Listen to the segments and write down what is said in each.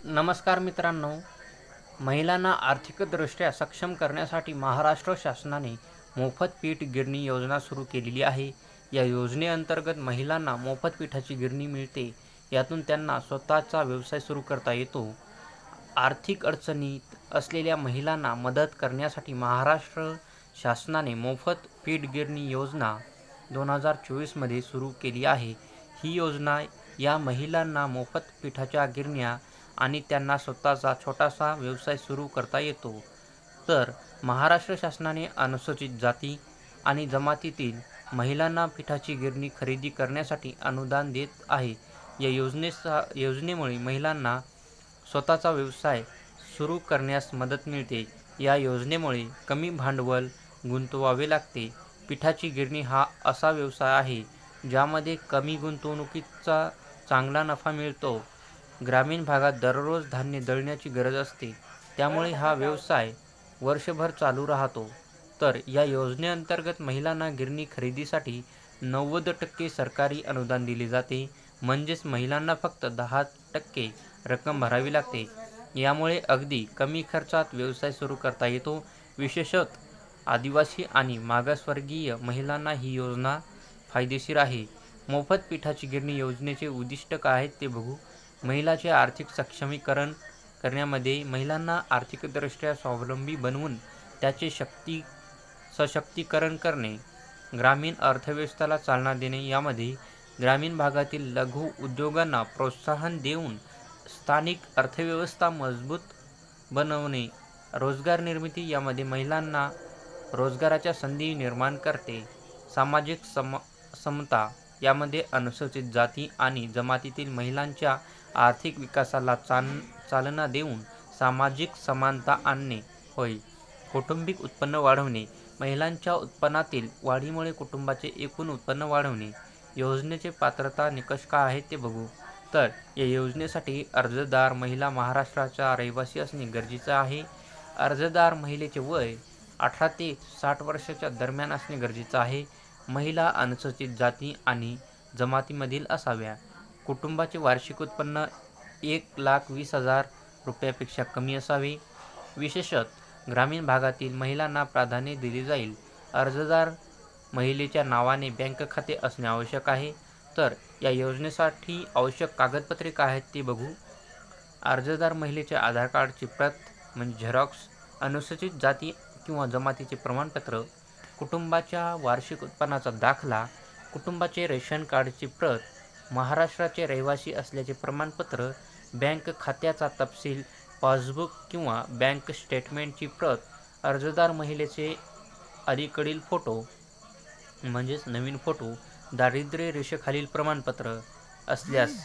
नमस्कार मित्रांनो, महिलांना आर्थिकदृष्ट्या सक्षम करण्यासाठी महाराष्ट्र शासनाने मोफत पीठ गिरणी योजना सुरू केलेली आहे. या योजनेअंतर्गत महिलांना मोफत पिठाची गिरणी मिळते. यातून त्यांना स्वतःचा व्यवसाय सुरू करता येतो. आर्थिक अडचणीत असलेल्या महिलांना मदत करण्यासाठी महाराष्ट्र शासनाने मोफत पीठ गिरणी योजना 2024मध्ये सुरू केली आहे. ही योजना या महिलांना मोफत पिठाच्या गिरण्या आणि त्यांना स्वतःचा छोटासा व्यवसाय सुरू करता येतो. तर महाराष्ट्र शासनाने अनुसूचित जाती आणि जमातीतील महिलांना पिठाची गिरणी खरेदी करण्यासाठी अनुदान देत आहे. या योजनेमुळे महिलांना स्वतःचा व्यवसाय सुरू करण्यास मदत मिळते. या योजनेमुळे कमी भांडवल गुंतवावे लागते. पिठाची गिरणी हा असा व्यवसाय आहे ज्यामध्ये कमी गुंतवणुकीचा चांगला नफा मिळतो. ग्रामीण भागात दररोज धान्य दळण्याची गरज असते, त्यामुळे हा व्यवसाय वर्षभर चालू राहतो. तर या योजनेअंतर्गत महिलांना गिरणी खरेदीसाठी 90% सरकारी अनुदान दिले जाते. म्हणजेच महिलांना फक्त 10% रक्कम भरावी लागते. यामुळे अगदी कमी खर्चात व्यवसाय सुरू करता येतो. विशेषतः आदिवासी आणि मागासवर्गीय महिलांना ही योजना फायदेशीर आहे. मोफत पिठाची गिरणी योजनेचे उद्दिष्ट काय आहे ते बघू. महिलांचे आर्थिक सक्षमीकरण करण्यामध्ये महिलांना आर्थिकदृष्ट्या स्वावलंबी बनवून त्याचे सशक्तीकरण करणे. ग्रामीण अर्थव्यवस्थेला चालना देणे. यामध्ये ग्रामीण भागातील लघु उद्योगांना प्रोत्साहन देऊन स्थानिक अर्थव्यवस्था मजबूत बनवणे. रोजगार निर्मिती. यामध्ये महिलांना रोजगाराच्या संधी निर्माण करते. सामाजिक समता. यामध्ये अनुसूचित जाती आणि जमातीतील महिलांच्या आर्थिक विकासाला चालना देऊन सामाजिक समानता आणणे होय. कौटुंबिक उत्पन्न वाढवणे. महिलांच्या उत्पन्नातील वाढीमुळे कुटुंबाचे एकूण उत्पन्न वाढवणे. योजनेचे पात्रता निकष काय आहेत ते बघू. तर या योजनेसाठी अर्जदार महिला महाराष्ट्राचा रहिवासी असणे गरजेचे आहे. अर्जदार महिलेचे वय 18 ते 60 वर्षाच्या दरम्यान असणे गरजेचे आहे. महिला अनुसूचित जाती आणि जमातीमधील असाव्या. कुटुंबाचे वार्षिक उत्पन्न 1,20,000 रुपयापेक्षा कमी असावे. विशेषतः ग्रामीण भागातील महिलांना प्राधान्य दिले जाईल. अर्जदार महिलेच्या नावाने बँक खाते असणे आवश्यक आहे. तर या योजनेसाठी आवश्यक कागदपत्रे काय आहेत ते बघू. अर्जदार महिलेचे आधार कार्डची प्रत म्हणजे झेरॉक्स, अनुसूचित जाती किंवा जमातीचे प्रमाणपत्र, कुटुंबाच्या वार्षिक उत्पन्नाचा दाखला, कुटुंबाचे रेशन कार्डची प्रत, महाराष्ट्राचे रहिवासी असल्याचे प्रमाणपत्र, बँक खात्याचा तपशील, पासबुक किंवा बँक स्टेटमेंटची प्रत, अर्जदार महिलेचे अलीकडील फोटो म्हणजेच नवीन फोटो, दारिद्र्य रेषेखालील प्रमाणपत्र असल्यास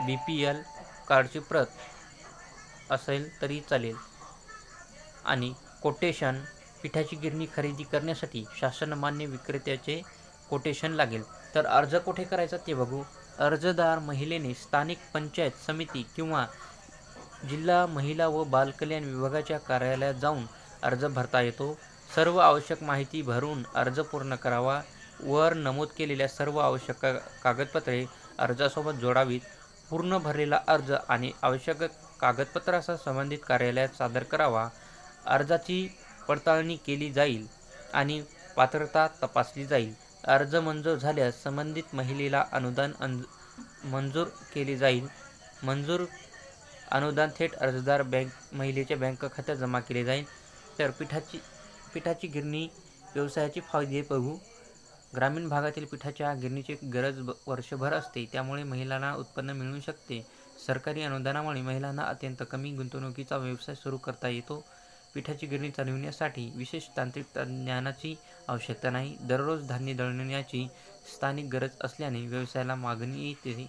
BPL कार्डची प्रत असेल तरी चालेल आणि कोटेशन. पिठाची गिरणी खरेदी करण्यासाठी शासनमान्य विक्रेत्याचे कोटेशन लागेल. तर अर्ज कुठे करायचा ते बघू. अर्जदार महिलेने स्थानिक पंचायत समिती किंवा जिल्हा महिला व बालकल्याण विभागाच्या कार्यालयात जाऊन अर्ज भरता येतो. सर्व आवश्यक माहिती भरून अर्ज पूर्ण करावा. वर नमूद केलेल्या सर्व आवश्यक कागदपत्रे अर्जासोबत जोडावीत. पूर्ण भरलेला अर्ज आणि आवश्यक कागदपत्रासह संबंधित कार्यालयात सादर करावा. अर्जाची पडताळणी केली जाईल आणि पात्रता तपासली जाईल. अर्ज मंजूर झाल्यास संबंधित महिलेला अनुदान मंजूर केले जाईल. मंजूर अनुदान थेट अर्जदार महिलेच्या बँक खात्यात जमा केले जाईल. तर पिठाची गिरणी व्यवसायाचे फायदे बघू. ग्रामीण भागातील पिठाच्या गिरणीची गरज वर्षभर असते, त्यामुळे महिलांना उत्पन्न मिळू शकते. सरकारी अनुदानामुळे महिलांना अत्यंत कमी गुंतवणुकीचा व्यवसाय सुरू करता येतो. पिठाची गिरणी चालविण्यासाठी विशेष तांत्रिक ज्ञानाची आवश्यकता नाही. दररोज धान्य दळण्याची स्थानिक गरज असल्याने व्यवसायाला मागणी येते.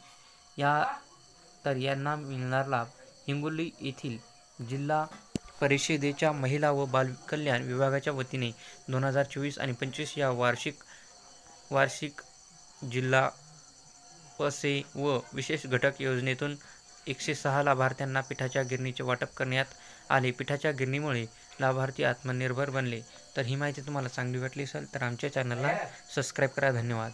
यांना मिळणार लाभ. हिंगोली येथील जिल्हा परिषदेच्या महिला व बालकल्याण विभागाच्या वतीने 2024 आणि 25 या वार्षिक जिल्हा पसे व विशेष घटक योजनेतून 106 लाभार्थ्यांना पिठाच्या गिरणीचे वाटप करण्यात आले. पिठाच्या गिरणीमुळे लाभार्थी आत्मनिर्भर बनले. तर ही माहिती तुम्हाला चांगली वाटली असेल तर आमच्या चॅनलला सबस्क्राईब करा. धन्यवाद.